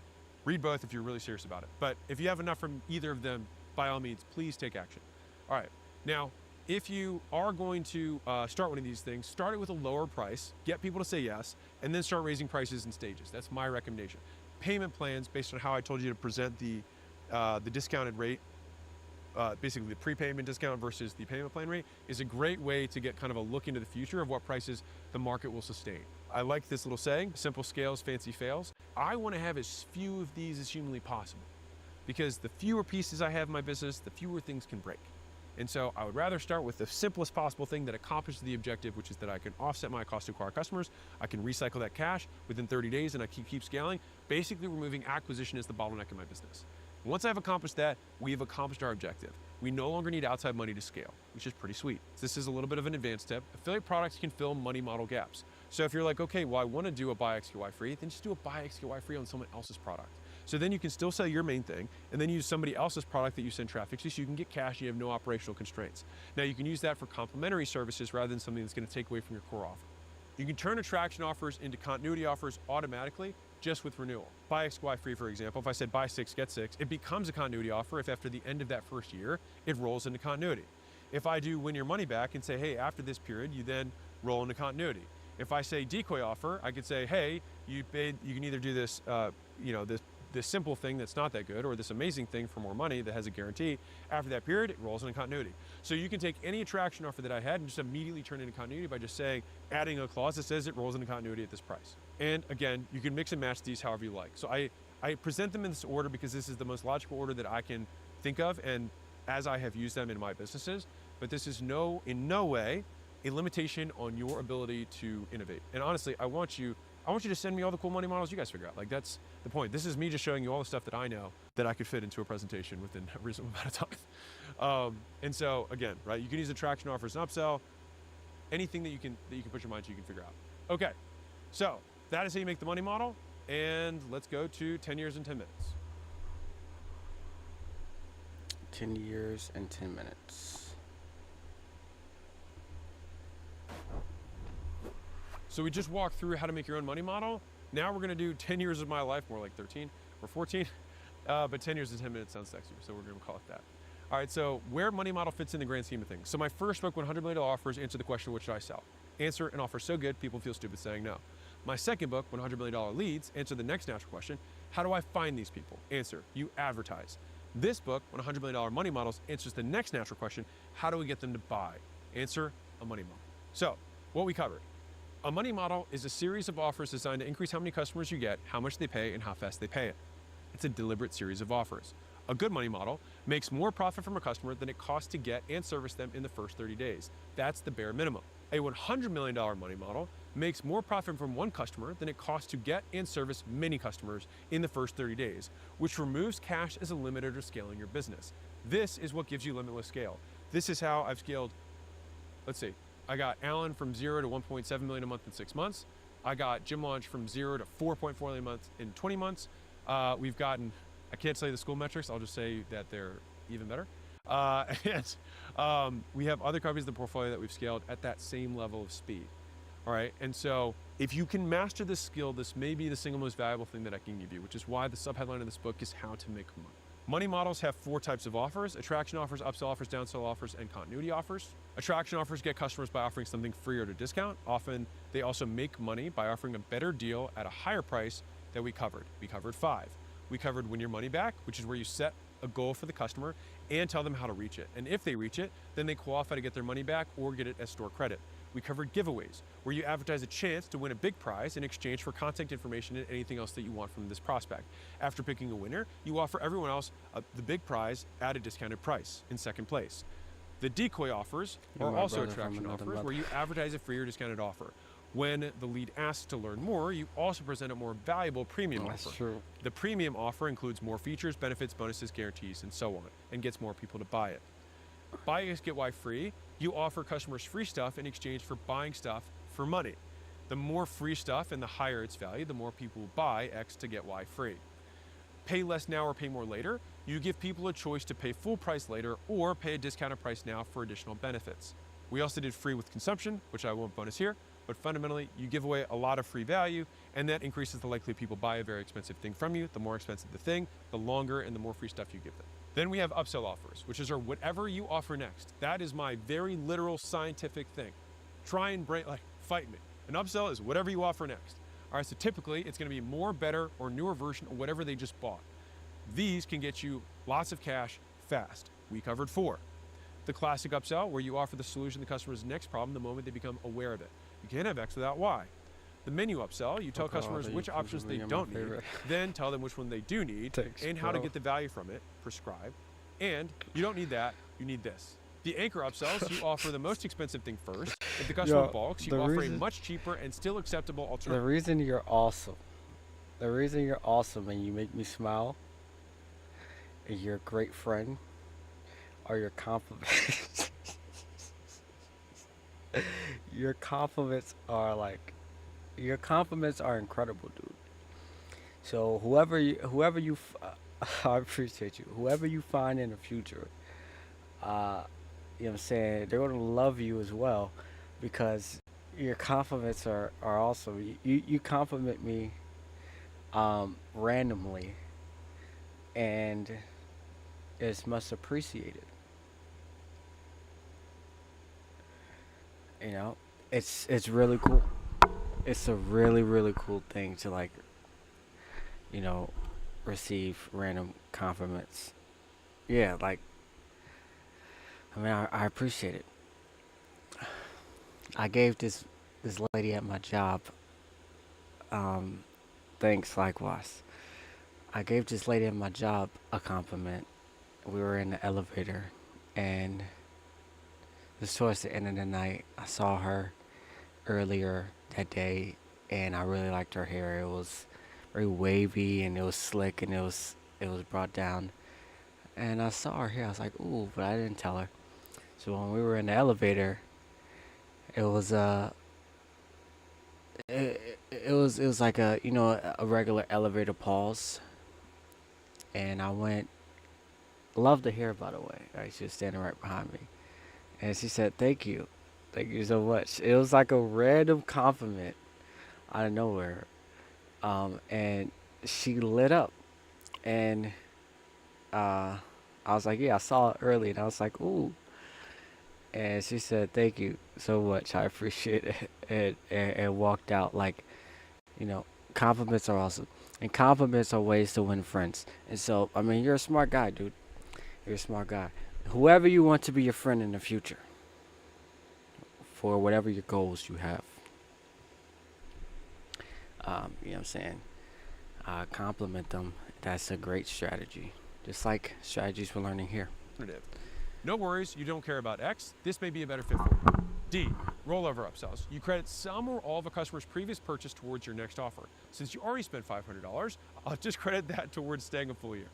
read both if you're really serious about it. But if you have enough from either of them, by all means, please take action. All right, now, if you are going to start one of these things, start it with a lower price, get people to say yes, and then start raising prices in stages. That's my recommendation. Payment plans, based on how I told you to present the discounted rate, basically the prepayment discount versus the payment plan rate, is a great way to get kind of a look into the future of what prices the market will sustain. I like this little saying, simple scales, fancy fails. I want to have as few of these as humanly possible, because the fewer pieces I have in my business, the fewer things can break. And so I would rather start with the simplest possible thing that accomplishes the objective, which is that I can offset my cost to acquire customers, I can recycle that cash within 30 days, and I can keep scaling, basically removing acquisition as the bottleneck in my business. Once I've accomplished that, we've accomplished our objective. We no longer need outside money to scale, which is pretty sweet. This is a little bit of an advanced tip. Affiliate products can fill money model gaps. So if you're like, okay, well, I want to do a buy XQY free, then just do a buy XQY free on someone else's product. So then you can still sell your main thing and then use somebody else's product that you send traffic to, so you can get cash and you have no operational constraints. Now you can use that for complementary services rather than something that's going to take away from your core offer. You can turn attraction offers into continuity offers automatically just with renewal. Buy XY free, for example, if I said buy 6, get 6, it becomes a continuity offer if after the end of that first year, it rolls into continuity. If I do win your money back and say, hey, after this period, you then roll into continuity. If I say decoy offer, I could say, hey, you can either do this, this simple thing that's not that good, or this amazing thing for more money that has a guarantee. After that period, it rolls into continuity. So you can take any attraction offer that I had and just immediately turn it into continuity by just adding a clause that says it rolls into continuity at this price. And again, you can mix and match these however you like. So I present them in this order because this is the most logical order that I can think of, and as I have used them in my businesses, but this is in no way a limitation on your ability to innovate. And honestly, I want you to send me all the cool money models you guys figure out. Like, that's the point. This is me just showing you all the stuff that I know that I could fit into a presentation within a reasonable amount of time. And so again, right, you can use attraction offers and upsell, anything that you can put your mind to, you can figure out. Okay, so that is how you make the money model. And let's go to 10 years and 10 minutes. 10 years and 10 minutes. So we just walked through how to make your own money model. Now we're gonna do 10 years of my life, more like 13 or 14, but 10 years and 10 minutes sounds sexier, so we're gonna call it that. All right, so where money model fits in the grand scheme of things. So my first book, $100 Million Offers, answered the question, what should I sell? Answer, an offer so good, people feel stupid saying no. My second book, $100 Million Leads, answered the next natural question, how do I find these people? Answer, you advertise. This book, $100 Million Money Models, answers the next natural question, how do we get them to buy? Answer, a money model. So what we covered. A money model is a series of offers designed to increase how many customers you get, how much they pay, and how fast they pay it. It's a deliberate series of offers. A good money model makes more profit from a customer than it costs to get and service them in the first 30 days. That's the bare minimum. A $100 million money model makes more profit from one customer than it costs to get and service many customers in the first 30 days, which removes cash as a limiter to scaling your business. This is what gives you limitless scale. This is how I've scaled, let's see, I got Alan from 0 to 1.7 million a month in 6 months. I got Gym Launch from 0 to 4.4 million a month in 20 months. We've gotten, I can't say the school metrics, I'll just say that they're even better. We have other companies in the portfolio that we've scaled at that same level of speed. All right, and so if you can master this skill, this may be the single most valuable thing that I can give you, which is why the subheadline of this book is How to Make Money. Money models have 4 types of offers: attraction offers, upsell offers, downsell offers, and continuity offers. Attraction offers get customers by offering something free or at a discount. Often they also make money by offering a better deal at a higher price that we covered. We covered 5. We covered win your money back, which is where you set a goal for the customer and tell them how to reach it. And if they reach it, then they qualify to get their money back or get it as store credit. We covered giveaways, where you advertise a chance to win a big prize in exchange for contact information and anything else that you want from this prospect. After picking a winner, you offer everyone else the big prize at a discounted price in second place. The decoy offers are also attraction offers, where you advertise a free or discounted offer. When the lead asks to learn more, you also present a more valuable premium That's offer. true. The premium offer includes more features, benefits, bonuses, guarantees, and so on, and gets more people to buy it. Buy X, get Y free, you offer customers free stuff in exchange for buying stuff for money. The more free stuff and the higher its value, the more people will buy X to get Y free. Pay less now or pay more later, you give people a choice to pay full price later or pay a discounted price now for additional benefits. We also did free with consumption, which I won't bonus here, but fundamentally you give away a lot of free value, and that increases the likelihood people buy a very expensive thing from you. The more expensive the thing, the longer and the more free stuff you give them. Then we have upsell offers, which is whatever you offer next. That is my very literal scientific thing. Try and fight me. An upsell is whatever you offer next. All right, so typically it's gonna be more, better, or newer version of whatever they just bought. These can get you lots of cash fast. We covered 4. The classic upsell, where you offer the solution to the customer's next problem the moment they become aware of it. You can't have X without Y. The menu upsell, you tell customers which options they don't need, then tell them which one they do need, and how to get the value from it, prescribe. And you don't need that, you need this. The anchor upsells, you offer the most expensive thing first. If the customer balks, you offer a much cheaper and still acceptable alternative. The reason you're awesome and you make me smile, and you're a great friend, are your compliments. Your compliments are incredible, dude. So I appreciate you. Whoever you find in the future, you know what I'm saying, they're gonna love you as well, because your compliments are awesome. You compliment me randomly, and it's much appreciated. You know, it's really cool. It's a really, really cool thing to you know, receive random compliments. Yeah, I appreciate it. I gave this lady at my job, thanks likewise. I gave this lady at my job a compliment. We were in the elevator, and this towards the end of the night. I saw her earlier that day, and I really liked her hair. It was very wavy, and it was slick, and it was brought down. And I saw her hair. I was like, ooh, but I didn't tell her. So when we were in the elevator, it was it was like a regular elevator pause, and I went. Love the hair, by the way. Right, she was standing right behind me, and she said, thank you so much." It was like a random compliment out of nowhere, and she lit up, and I was like, "Yeah, I saw it early," and I was like, "Ooh." And she said, "Thank you so much. I appreciate it," and walked out. Compliments are awesome, and compliments are ways to win friends. And so, I mean, you're a smart guy, dude. You're a smart guy. Whoever you want to be your friend in the future, for whatever your goals you have, you know what I'm saying? Compliment them. That's a great strategy. Just like strategies we're learning here. No worries, you don't care about X. This may be a better fit for you. D, rollover upsells. You credit some or all of a customer's previous purchase towards your next offer. Since you already spent $500, I'll just credit that towards staying a full year.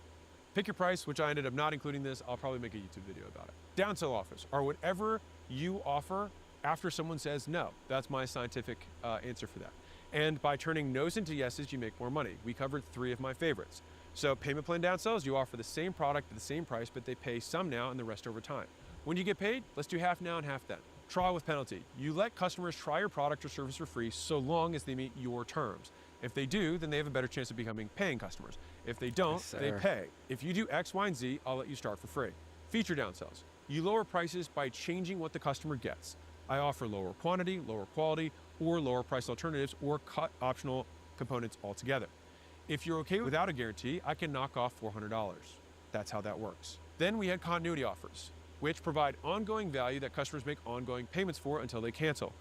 Pick your price, which I ended up not including this. I'll probably make a YouTube video about it. Downsell offers are whatever you offer after someone says no. That's my scientific answer for that. And by turning no's into yeses, you make more money. We covered 3 of my favorites. So payment plan downsells, you offer the same product at the same price, but they pay some now and the rest over time. When you get paid, let's do half now and half then. Trial with penalty. You let customers try your product or service for free so long as they meet your terms. If they do, then they have a better chance of becoming paying customers. If they don't, Yes, they sir. pay. If you do X, Y, and Z, I'll let you start for free. Feature downsells. You lower prices by changing what the customer gets. I offer lower quantity, lower quality, or lower price alternatives, or cut optional components altogether. If you're okay without a guarantee, I can knock off $400. That's how that works. Then we had continuity offers, which provide ongoing value that customers make ongoing payments for until they cancel.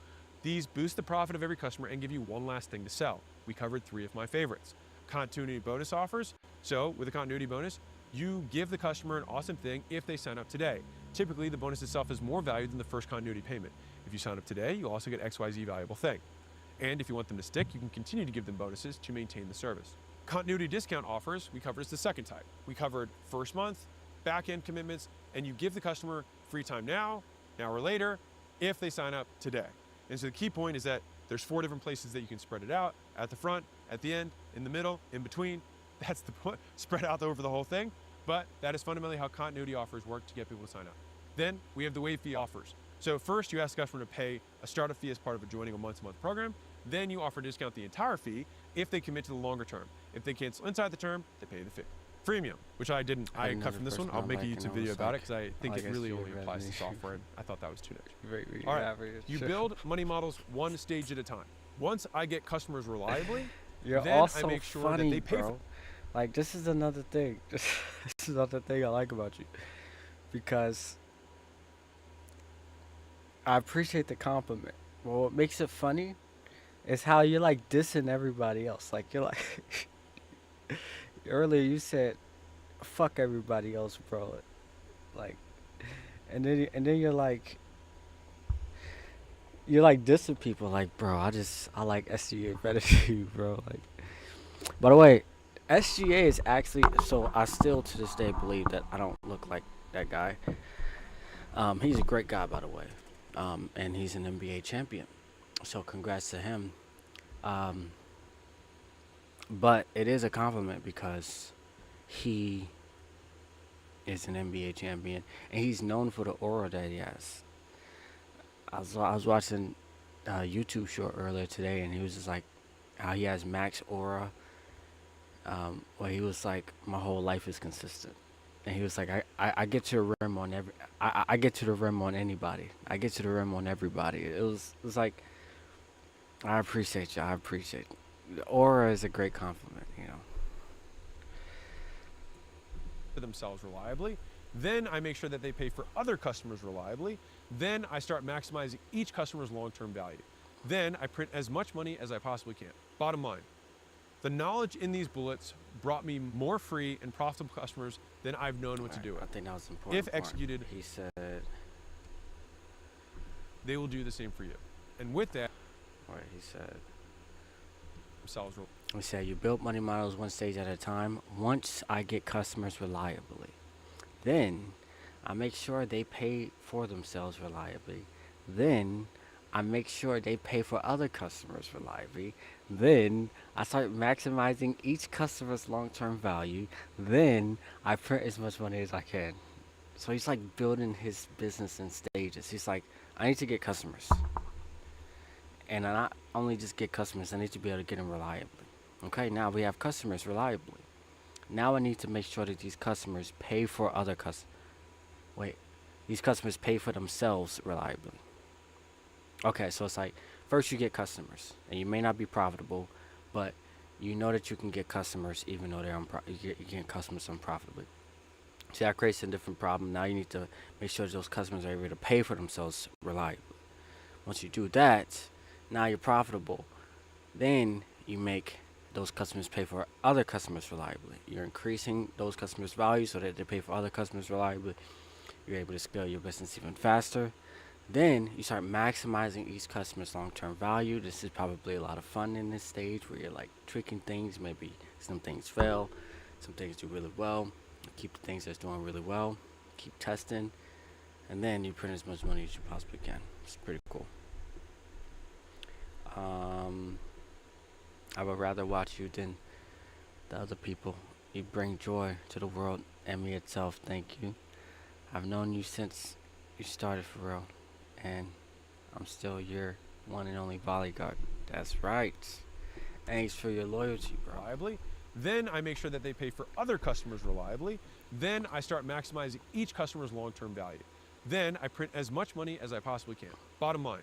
These boost the profit of every customer and give you one last thing to sell. We covered 3 of my favorites. Continuity bonus offers. So with a continuity bonus, you give the customer an awesome thing if they sign up today. Typically, the bonus itself is more valued than the first continuity payment. If you sign up today, you'll also get XYZ valuable thing. And if you want them to stick, you can continue to give them bonuses to maintain the service. Continuity discount offers we covered as the second type. We covered first month, back-end commitments, and you give the customer free time now or later, if they sign up today. And so the key point is that there's 4 different places that you can spread it out: at the front, at the end, in the middle, in between. That's the point, spread out over the whole thing. But that is fundamentally how continuity offers work to get people to sign up. Then we have the waive fee offers. So first you ask the customer to pay a startup fee as part of joining a month-to-month program. Then you offer to discount the entire fee if they commit to the longer term. If they cancel inside the term, they pay the fee. Freemium, which I cut from this one. I'll make a YouTube video about it because I think it really only applies to software, and I thought that was too niche. All right, you build money models one stage at a time. Once I get customers reliably, then I make sure that they pay for it. Like, this is another thing. This is another thing I like about you, because I appreciate the compliment. Well, what makes it funny is how you're like dissing everybody else. Like, you're like earlier you said, "Fuck everybody else, bro." Like, and then you're like dissing people. Like, bro, I like SGA better than you, bro. Like, by the way, SGA is actually, so I still to this day believe that I don't look like that guy. He's a great guy, by the way, and he's an NBA champion. So congrats to him. But it is a compliment because he is an NBA champion and he's known for the aura that he has. I was watching a YouTube short earlier today, and he was just like how he has max aura. Where he was like, my whole life is consistent, and he was like, I get to the rim on I get to the rim on anybody. I get to the rim on everybody. It was like, I appreciate you. I appreciate you. The aura is a great compliment, you know. Themselves reliably. Then I make sure that they pay for other customers reliably. Then I start maximizing each customer's long-term value. Then I print as much money as I possibly can. Bottom line, the knowledge in these bullets brought me more free and profitable customers than I've known what to do with. I think that was important. If executed, he said, they will do the same for you. And with that, he said, themselves. We said you build money models one stage at a time. Once I get customers reliably, then I make sure they pay for themselves reliably. Then I make sure they pay for other customers reliably. Then I start maximizing each customer's long-term value. Then I print as much money as I can. So he's like building his business in stages. He's like, I need to get customers. And I not only just get customers, I need to be able to get them reliably. Okay, now we have customers reliably. Now I need to make sure that these customers pay for other customers. These customers pay for themselves reliably. Okay, so it's like, first you get customers, and you may not be profitable, but you know that you can get customers even though they're you get customers unprofitably. See, that creates a different problem. Now you need to make sure that those customers are able to pay for themselves reliably. Once you do that, now you're profitable. Then you make those customers pay for other customers reliably. You're increasing those customers' value so that they pay for other customers reliably. You're able to scale your business even faster. Then you start maximizing each customer's long-term value. This is probably a lot of fun in this stage where you're like tweaking things. Maybe some things fail, some things do really well. You keep the things that's doing really well. Keep testing, and then you print as much money as you possibly can. It's pretty cool. I would rather watch you than the other people. You bring joy to the world and me itself. Thank you. I've known you since you started, for real, and I'm still your one and only bodyguard. That's right. Thanks for your loyalty, bro. Reliably. Then I make sure that they pay for other customers reliably. Then I start maximizing each customer's long-term value. Then I print as much money as I possibly can. Bottom line,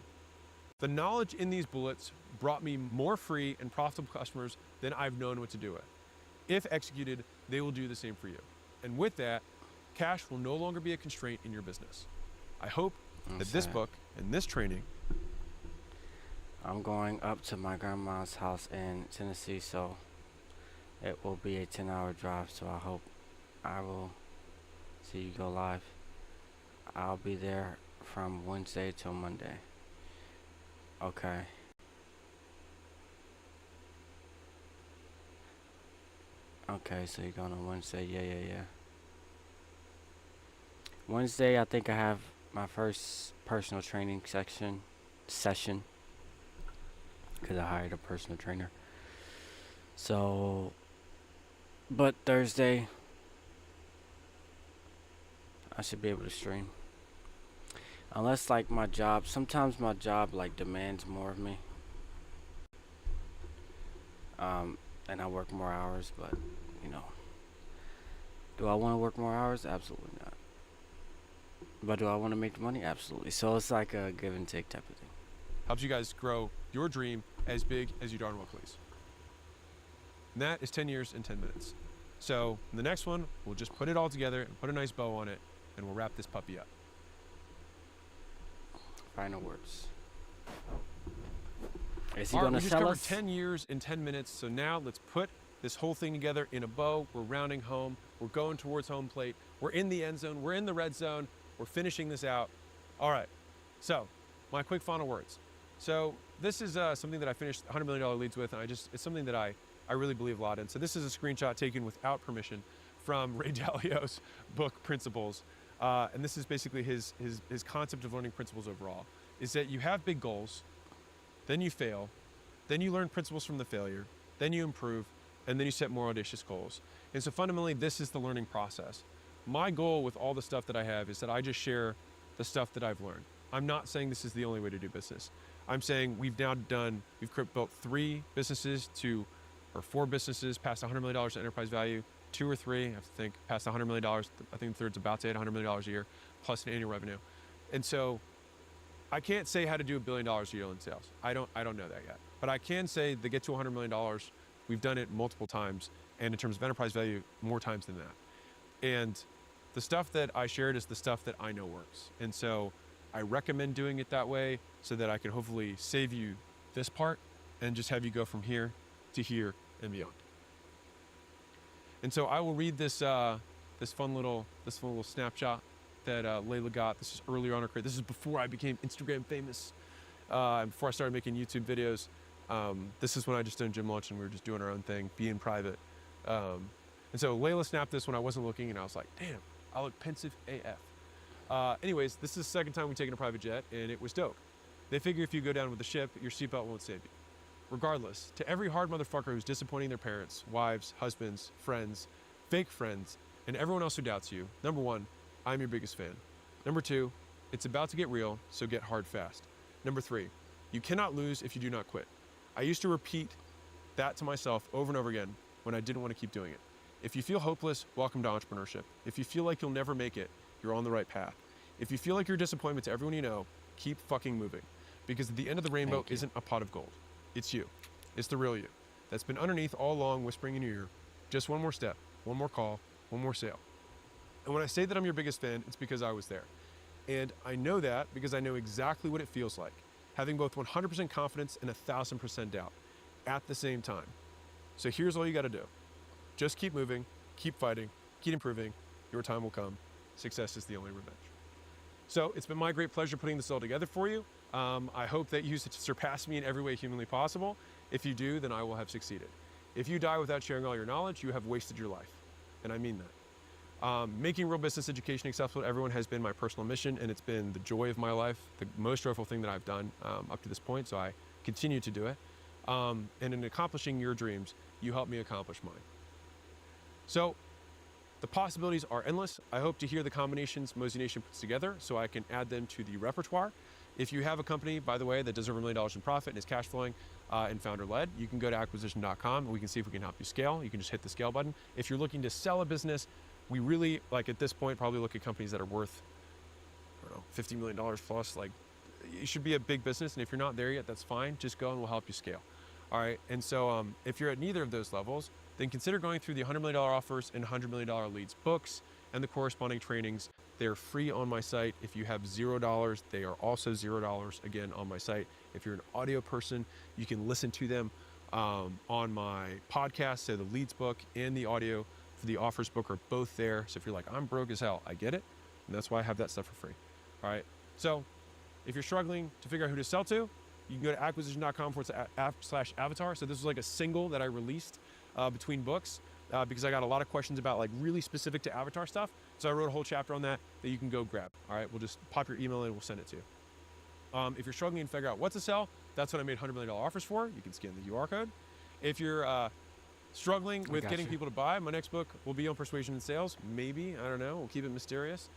the knowledge in these bullets brought me more free and profitable customers than I've known what to do with. If executed, they will do the same for you. And with that, cash will no longer be a constraint in your business. I hope that this book and this training. I'm going up to my grandma's house in Tennessee, so it will be a 10-hour drive, so I hope I will see you go live. I'll be there from Wednesday till Monday. Okay. Okay, so you're going on Wednesday. Yeah. Wednesday, I think I have my first personal training session because I hired a personal trainer. So, but Thursday, I should be able to stream. Unless like my job, sometimes my job like demands more of me. And I work more hours, but you know, do I want to work more hours? Absolutely not. But do I want to make the money? Absolutely. So it's like a give and take type of thing. Helps you guys grow your dream as big as you darn well please. And that is 10 years in 10 minutes. So in the next one, we'll just put it all together and put a nice bow on it, and we'll wrap this puppy up. Final words. Is he All right, gonna we just sell covered us? 10 years in 10 minutes. So now let's put this whole thing together in a bow. We're rounding home. We're going towards home plate. We're in the end zone. We're in the red zone. We're finishing this out. All right. So my quick final words. So this is something that I finished $100 million leads with, and it's something that I really believe a lot in. So this is a screenshot taken without permission from Ray Dalio's book Principles. And this is basically his concept of learning principles overall, is that you have big goals, then you fail, then you learn principles from the failure, then you improve, and then you set more audacious goals. And so fundamentally, this is the learning process. My goal with all the stuff that I have is that I just share the stuff that I've learned. I'm not saying this is the only way to do business. I'm saying we've built 3 businesses or 4 businesses past $100 million in enterprise value, 2 or 3, I have to think, past $100 million. I think the third's about to hit $100 million a year, plus an annual revenue. And so I can't say how to do $1 billion a year in sales. I don't know that yet. But I can say to get to $100 million, we've done it multiple times. And in terms of enterprise value, more times than that. And the stuff that I shared is the stuff that I know works. And so I recommend doing it that way so that I can hopefully save you this part and just have you go from here to here and beyond. And so I will read this fun little snapshot that Layla got. This is earlier on her career. This is before I became Instagram famous, and before I started making YouTube videos. This is when I just done gym lunch and we were just doing our own thing, being private. And so Layla snapped this when I wasn't looking, and I was like, damn, I look pensive AF. Anyways, this is the second time we've taken a private jet, and it was dope. They figure if you go down with the ship, your seatbelt won't save you. Regardless, to every hard motherfucker who's disappointing their parents, wives, husbands, friends, fake friends, and everyone else who doubts you, number 1, I'm your biggest fan. Number 2, it's about to get real, so get hard fast. Number 3, you cannot lose if you do not quit. I used to repeat that to myself over and over again when I didn't want to keep doing it. If you feel hopeless, welcome to entrepreneurship. If you feel like you'll never make it, you're on the right path. If you feel like you're a disappointment to everyone you know, keep fucking moving. Because at the end of the rainbow isn't a pot of gold. It's you. It's the real you. That's been underneath all along, whispering in your ear, just one more step, one more call, one more sale. And when I say that I'm your biggest fan, it's because I was there. And I know that because I know exactly what it feels like, having both 100% confidence and 1,000% doubt at the same time. So here's all you got to do. Just keep moving, keep fighting, keep improving. Your time will come. Success is the only revenge. So it's been my great pleasure putting this all together for you. I hope that you surpass me in every way humanly possible. If you do, then I will have succeeded. If you die without sharing all your knowledge, you have wasted your life. And I mean that. Making real business education accessible to everyone has been my personal mission, and it's been the joy of my life, the most joyful thing that I've done up to this point, so I continue to do it. And in accomplishing your dreams, you help me accomplish mine. So the possibilities are endless. I hope to hear the combinations Mosey Nation puts together so I can add them to the repertoire. If you have a company, by the way, that does over $1 million in profit and is cash flowing and founder-led, you can go to acquisition.com and we can see if we can help you scale. You can just hit the scale button. If you're looking to sell a business, we really, like at this point, probably look at companies that are worth, I don't know, $50 million plus. Like, it should be a big business, and if you're not there yet, that's fine. Just go and we'll help you scale. All right, and so if you're at neither of those levels, then consider going through the $100 million offers and $100 million leads books and the corresponding trainings. They're free on my site. If you have $0, they are also $0 again on my site. If you're an audio person, you can listen to them on my podcast. So the leads book and the audio for the offers book are both there. So if you're like, I'm broke as hell, I get it. And that's why I have that stuff for free. All right. So if you're struggling to figure out who to sell to, you can go to acquisition.com/avatar. So this was like a single that I released between books. because I got a lot of questions about like really specific to avatar stuff. So I wrote a whole chapter on that you can go grab. All right, we'll just pop your email and we'll send it to you. If you're struggling to figure out what to sell, that's what I made $100 million offers for. You can scan the QR code. If you're struggling with getting people to buy, my next book will be on persuasion and sales. Maybe, I don't know. We'll keep it mysterious.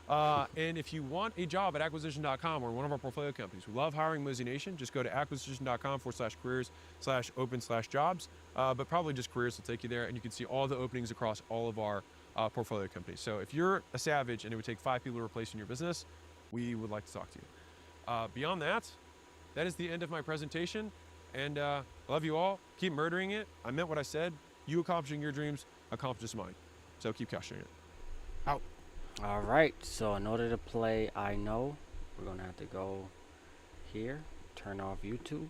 And if you want a job at acquisition.com or one of our portfolio companies, we love hiring Mosey Nation. Just go to acquisition.com/careers/open/jobs, but probably just careers will take you there, and you can see all the openings across all of our portfolio companies. So if you're a savage and it would take 5 people to replace you in your business, we would like to talk to you. Beyond that, that is the end of my presentation. And I love you all. Keep murdering it. I meant what I said. You accomplishing your dreams accomplishes mine. So keep crushing it. Out. All right. So in order to play I Know, we're going to have to go here, turn off YouTube.